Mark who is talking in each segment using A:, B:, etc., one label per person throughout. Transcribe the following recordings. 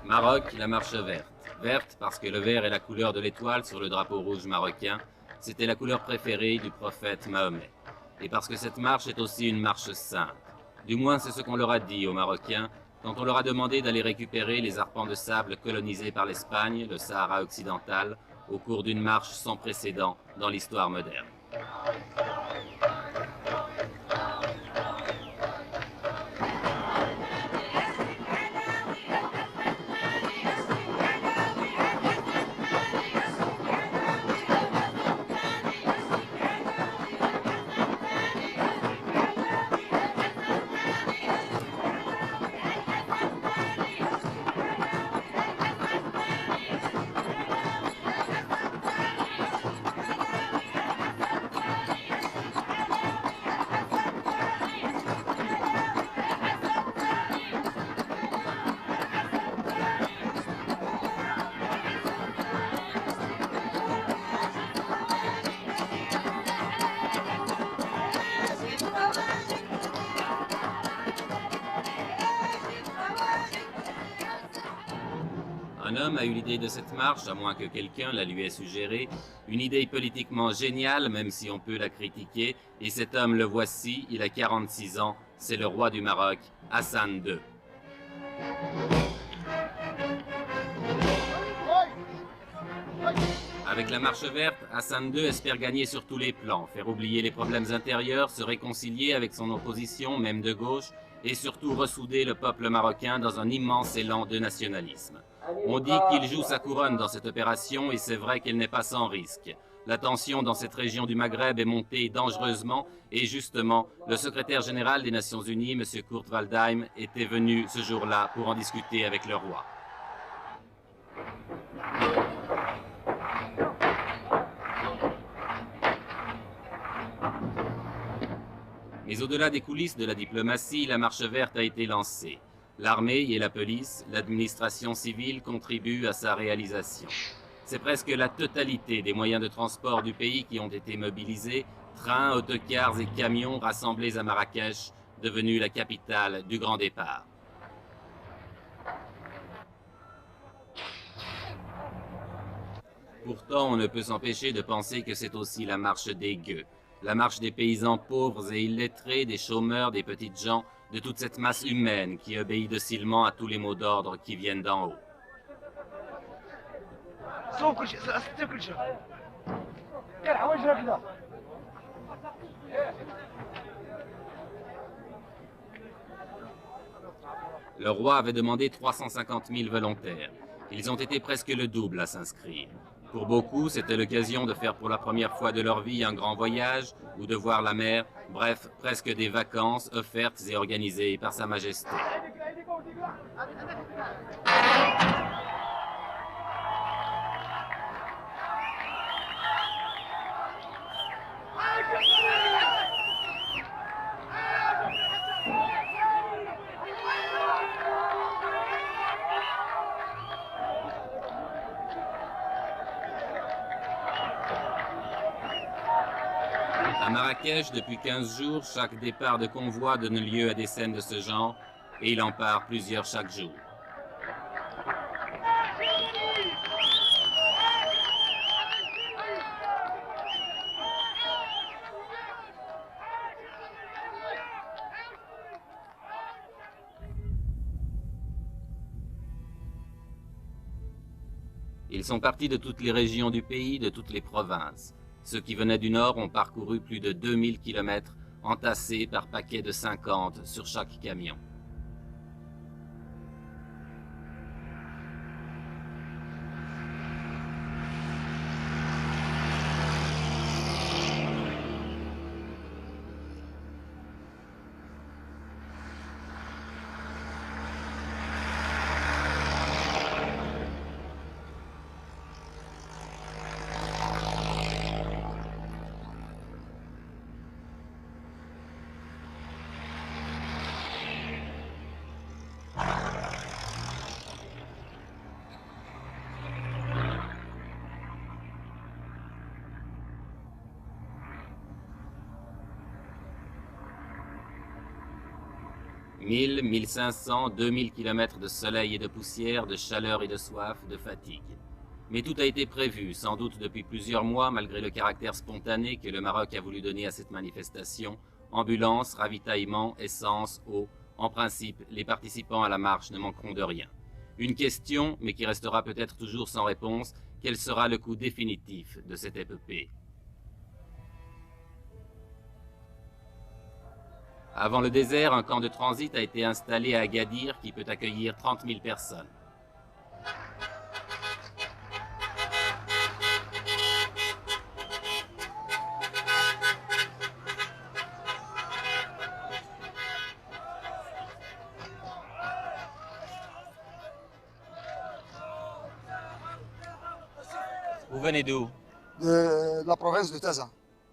A: Maroc, la marche verte. Verte parce que le vert est la couleur de l'étoile sur le drapeau rouge marocain. C'était la couleur préférée du prophète Mahomet. Et parce que cette marche est aussi une marche sainte. Du moins, c'est ce qu'on leur a dit aux Marocains quand on leur a demandé d'aller récupérer les arpents de sable colonisés par l'Espagne, le Sahara occidental, au cours d'une marche sans précédent dans l'histoire moderne. Un homme a eu l'idée de cette marche, à moins que quelqu'un la lui ait suggérée, une idée politiquement géniale, même si on peut la critiquer, et cet homme le voici, il a 46 ans, c'est le roi du Maroc, Hassan II. Avec la marche verte, Hassan II espère gagner sur tous les plans, faire oublier les problèmes intérieurs, se réconcilier avec son opposition, même de gauche, et surtout ressouder le peuple marocain dans un immense élan de nationalisme. On dit qu'il joue sa couronne dans cette opération et c'est vrai qu'elle n'est pas sans risque. La tension dans cette région du Maghreb est montée dangereusement et justement, le secrétaire général des Nations Unies, M. Kurt Waldheim, était venu ce jour-là pour en discuter avec le roi. Mais au-delà des coulisses de la diplomatie, la marche verte a été lancée. L'armée et la police, l'administration civile contribuent à sa réalisation. C'est presque la totalité des moyens de transport du pays qui ont été mobilisés, trains, autocars et camions rassemblés à Marrakech, devenue la capitale du grand départ. Pourtant, on ne peut s'empêcher de penser que c'est aussi la marche des gueux, la marche des paysans pauvres et illettrés, des chômeurs, des petites gens, de toute cette masse humaine qui obéit docilement à tous les mots d'ordre qui viennent d'en haut. Le roi avait demandé 350 000 volontaires. Ils ont été presque le double à s'inscrire. Pour beaucoup, c'était l'occasion de faire pour la première fois de leur vie un grand voyage ou de voir la mer, bref, presque des vacances offertes et organisées par Sa Majesté. À Marrakech, depuis 15 jours, chaque départ de convoi donne lieu à des scènes de ce genre, et il en part plusieurs chaque jour. Ils sont partis de toutes les régions du pays, de toutes les provinces. Ceux qui venaient du nord ont parcouru plus de 2000 km, entassés par paquets de 50 sur chaque camion. 1000, 1500, 2000 kilomètres de soleil et de poussière, de chaleur et de soif, de fatigue. Mais tout a été prévu, sans doute depuis plusieurs mois, malgré le caractère spontané que le Maroc a voulu donner à cette manifestation. Ambulance, ravitaillement, essence, eau. En principe, les participants à la marche ne manqueront de rien. Une question, mais qui restera peut-être toujours sans réponse, quel sera le coût définitif de cette épopée? Avant le désert, un camp de transit a été installé à Agadir qui peut accueillir 30 000 personnes. Vous venez d'où?
B: De la province de Taza.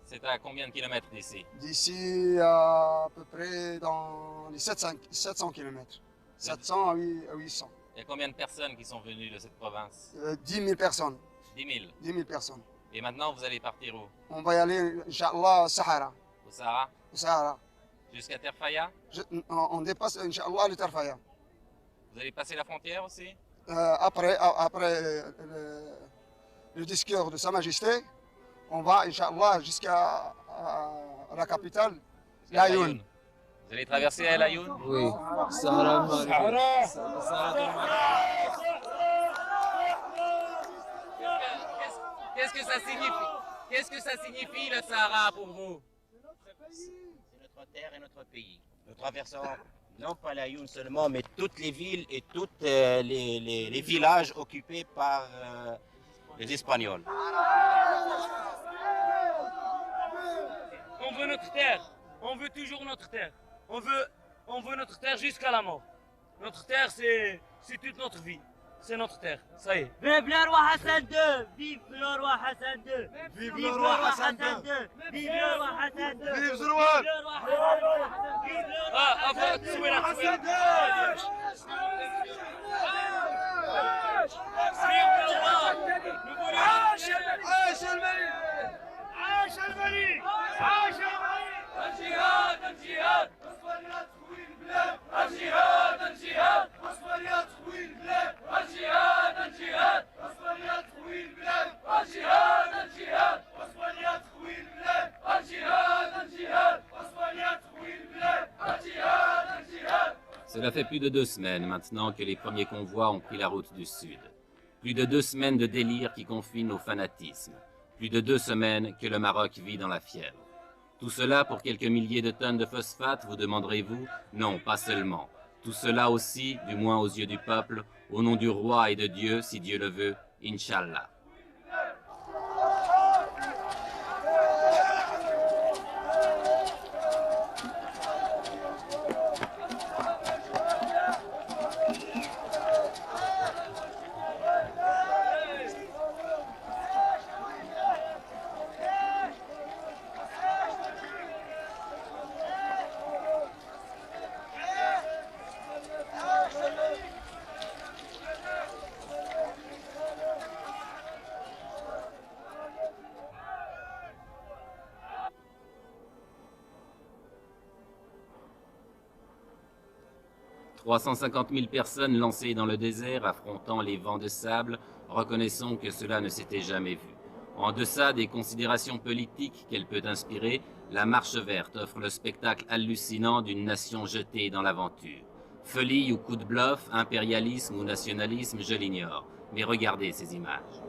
A: C'est à combien de kilomètres d'ici?
B: D'ici à peu près dans les 700 km. 700 à 800.
A: Il y a combien de personnes qui sont venues de cette province?
B: 10 000 personnes.
A: 10 000.
B: 10 000 personnes.
A: Et maintenant, vous allez partir où?
B: On va y aller, Inch'Allah, au Sahara.
A: Au Sahara?
B: Au Sahara.
A: Jusqu'à Terfaya?
B: On dépasse, Inch'Allah, le Tarfaya.
A: Vous allez passer la frontière aussi?
B: Après le discours de Sa Majesté, on va, Inch'Allah, jusqu'à la capitale, Laayoune.
A: Vous allez traverser El Ayoun?
C: Oui. Sahara
A: Qu'est-ce que ça signifie? Qu'est-ce que ça signifie le Sahara pour vous?
D: C'est notre terre et notre pays. Nous traversons non pas l'Ayoun seulement, mais toutes les villes et tous les villages occupés par les Espagnols.
E: On veut notre terre. On veut toujours notre terre. On veut notre terre jusqu'à la mort. Notre terre, c'est toute notre vie. C'est notre terre. Ça y est.
F: Vive le roi Hassan II! Vive le roi Hassan II! Vive le roi Hassan II! Vive le roi Hassan II!
B: Vive le roi!
F: Vive le roi Hassan II! Vive le roi Hassan II!
A: Cela fait plus de 2 semaines maintenant que les premiers convois ont pris la route du sud. Plus de 2 semaines de délire qui confine au fanatisme. Plus de 2 semaines que le Maroc vit dans la fièvre. Tout cela pour quelques milliers de tonnes de phosphate, vous demanderez-vous? Non, pas seulement. Tout cela aussi, du moins aux yeux du peuple, au nom du roi et de Dieu, si Dieu le veut, Inch'Allah. « 350 000 personnes lancées dans le désert, affrontant les vents de sable, reconnaissons que cela ne s'était jamais vu. En deçà des considérations politiques qu'elle peut inspirer, la Marche verte offre le spectacle hallucinant d'une nation jetée dans l'aventure. Folie ou coup de bluff, impérialisme ou nationalisme, je l'ignore. Mais regardez ces images.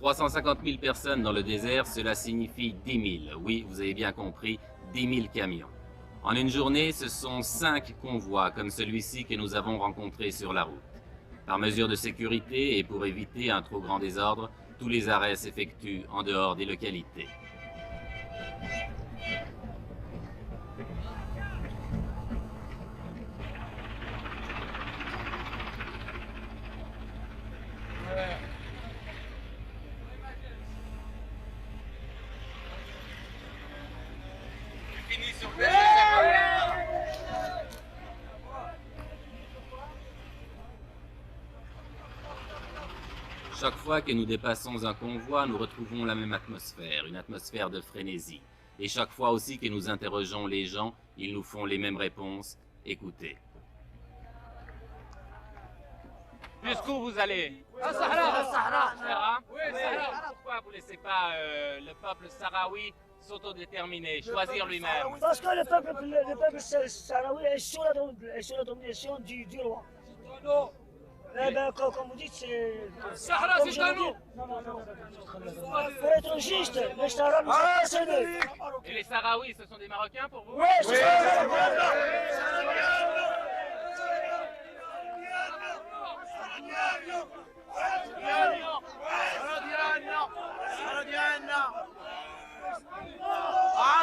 A: 350 000 personnes dans le désert, cela signifie 10 000. Oui, vous avez bien compris, 10 000 camions. En une journée, ce sont 5 convois comme celui-ci que nous avons rencontré sur la route. Par mesure de sécurité et pour éviter un trop grand désordre, tous les arrêts s'effectuent en dehors des localités. Chaque fois que nous dépassons un convoi, nous retrouvons la même atmosphère, une atmosphère de frénésie. Et chaque fois aussi que nous interrogeons les gens, ils nous font les mêmes réponses. Écoutez. Jusqu'où vous allez?
E: Au Sahara.
A: Sahara? Oui, Sahara. Pourquoi vous ne laissez pas le peuple sahraoui s'autodéterminer, choisir lui-même?
F: Parce que le peuple sahraoui est sous la domination du roi. Eh bien, comme vous dites, c'est...
E: Sahara, c'est à nous.
F: Non. Pour être juste, le Sahara nous appartient.
A: Et les Sahraouis, ce sont des Marocains pour vous?
F: Oui, c'est ça.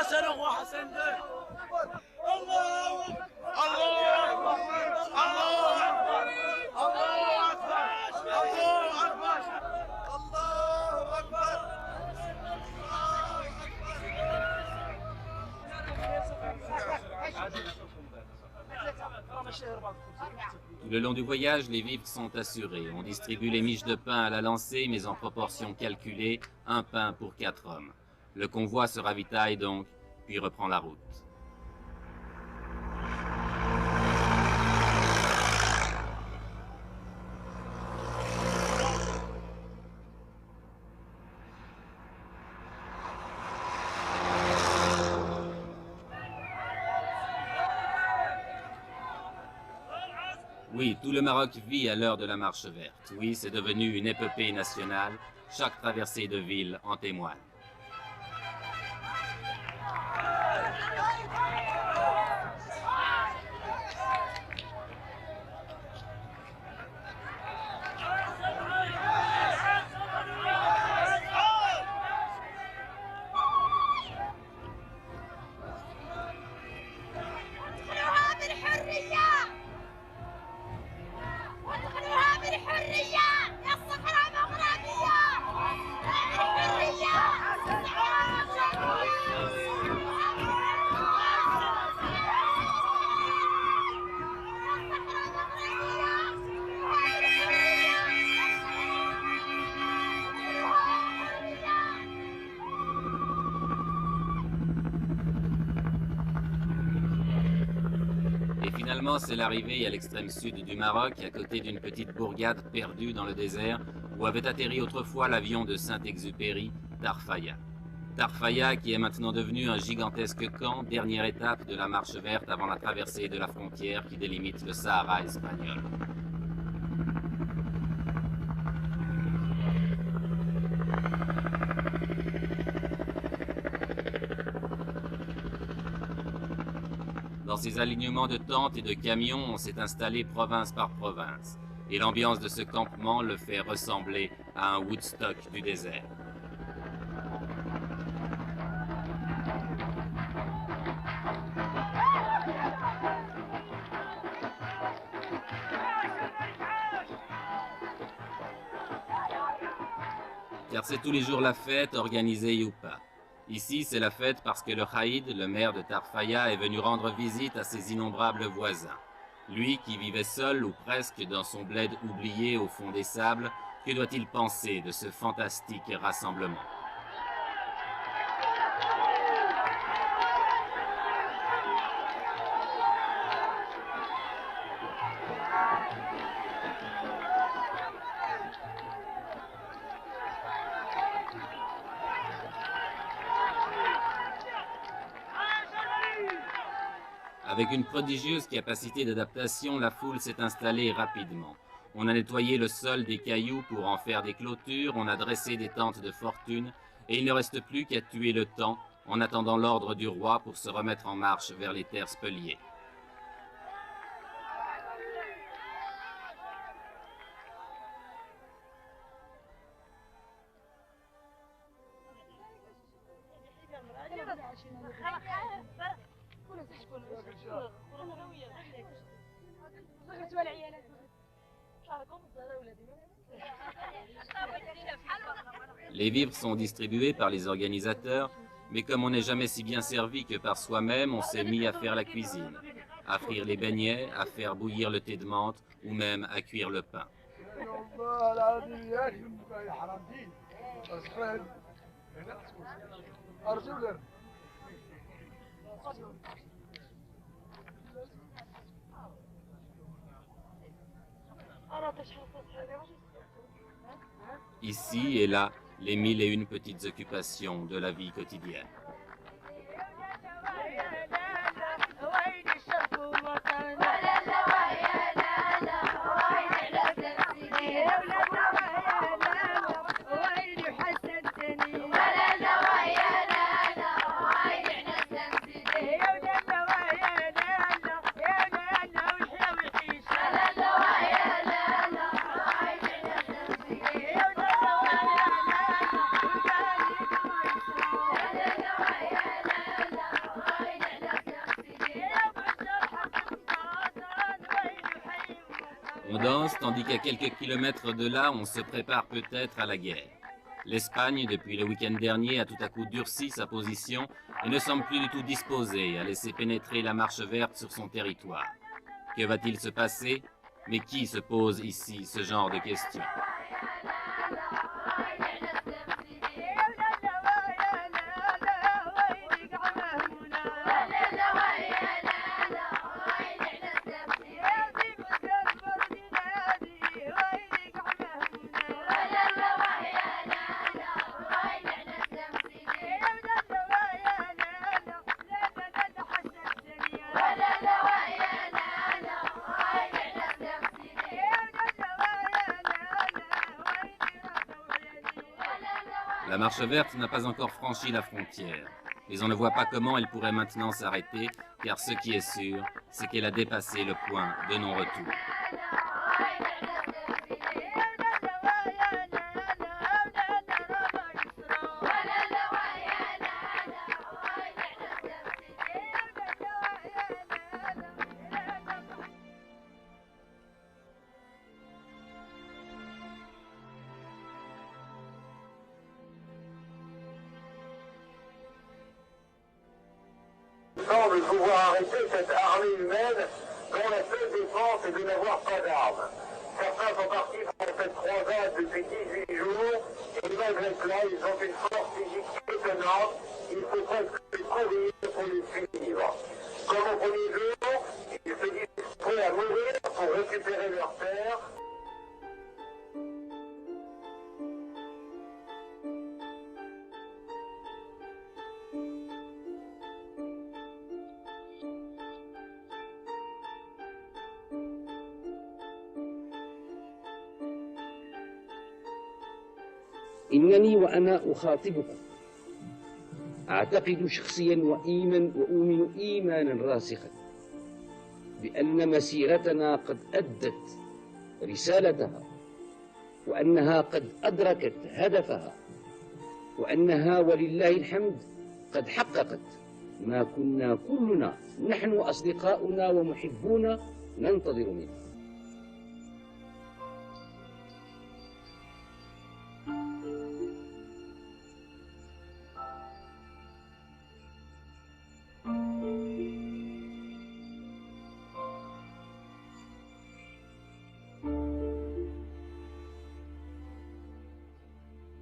E: c'est le roi Hassan II.
A: Tout le long du voyage, les vivres sont assurés. On distribue les miches de pain à la lancée, mais en proportion calculée, un pain pour 4 hommes. Le convoi se ravitaille donc, puis reprend la route. Oui, tout le Maroc vit à l'heure de la marche verte. Oui, c'est devenu une épopée nationale. Chaque traversée de ville en témoigne. Finalement, c'est l'arrivée à l'extrême sud du Maroc, à côté d'une petite bourgade perdue dans le désert, où avait atterri autrefois l'avion de Saint-Exupéry, Tarfaya. Tarfaya qui est maintenant devenu un gigantesque camp, dernière étape de la marche verte avant la traversée de la frontière qui délimite le Sahara espagnol. Dans ces alignements de tentes et de camions, on s'est installé province par province. Et l'ambiance de ce campement le fait ressembler à un Woodstock du désert. Car c'est tous les jours la fête, organisée ou pas. Ici, c'est la fête parce que le Khaïd, le maire de Tarfaya, est venu rendre visite à ses innombrables voisins. Lui qui vivait seul ou presque dans son bled oublié au fond des sables, que doit-il penser de ce fantastique rassemblement ? Avec une prodigieuse capacité d'adaptation, la foule s'est installée rapidement. On a nettoyé le sol des cailloux pour en faire des clôtures, on a dressé des tentes de fortune, et il ne reste plus qu'à tuer le temps en attendant l'ordre du roi pour se remettre en marche vers les terres spoliées. Les vivres sont distribués par les organisateurs, mais comme on n'est jamais si bien servi que par soi-même, on s'est mis à faire la cuisine, à frire les beignets, à faire bouillir le thé de menthe ou même à cuire le pain. Ici et là, les 1001 petites occupations de la vie quotidienne. On danse tandis qu'à quelques kilomètres de là, on se prépare peut-être à la guerre. L'Espagne, depuis le week-end dernier, a tout à coup durci sa position et ne semble plus du tout disposée à laisser pénétrer la marche verte sur son territoire. Que va-t-il se passer? Mais qui se pose ici ce genre de questions? La marche verte n'a pas encore franchi la frontière, mais on ne voit pas comment elle pourrait maintenant s'arrêter, car ce qui est sûr, c'est qu'elle a dépassé le point de non-retour.
C: Semble pouvoir arrêter cette armée humaine dont la seule défense est de n'avoir pas d'armes. Certains sont partis pour cette croisade depuis 18 jours et malgré cela, ils ont une force physique étonnante. Il faut presque courir pour les suivre. Comme au premier jour, ils se disent prêts à mourir pour récupérer leur terre.
G: إنني وأنا أخاطبكم أعتقد شخصيا وأؤمن إيمانا راسخا بأن مسيرتنا قد أدت رسالتها وأنها قد أدركت هدفها وأنها ولله الحمد قد حققت ما كنا كلنا نحن أصدقاؤنا ومحبونا ننتظر منها.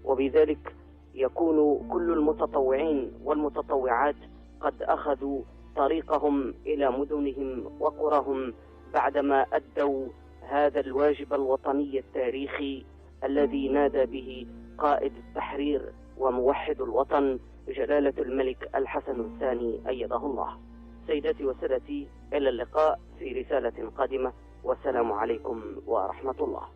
H: وبذلك يكون كل المتطوعين والمتطوعات قد أخذوا طريقهم إلى مدنهم وقرهم بعدما أدوا هذا الواجب الوطني التاريخي الذي نادى به قائد التحرير وموحد الوطن جلالة الملك الحسن الثاني أيده الله. سيداتي وسادتي، إلى اللقاء في رسالة قادمة، والسلام عليكم ورحمة الله.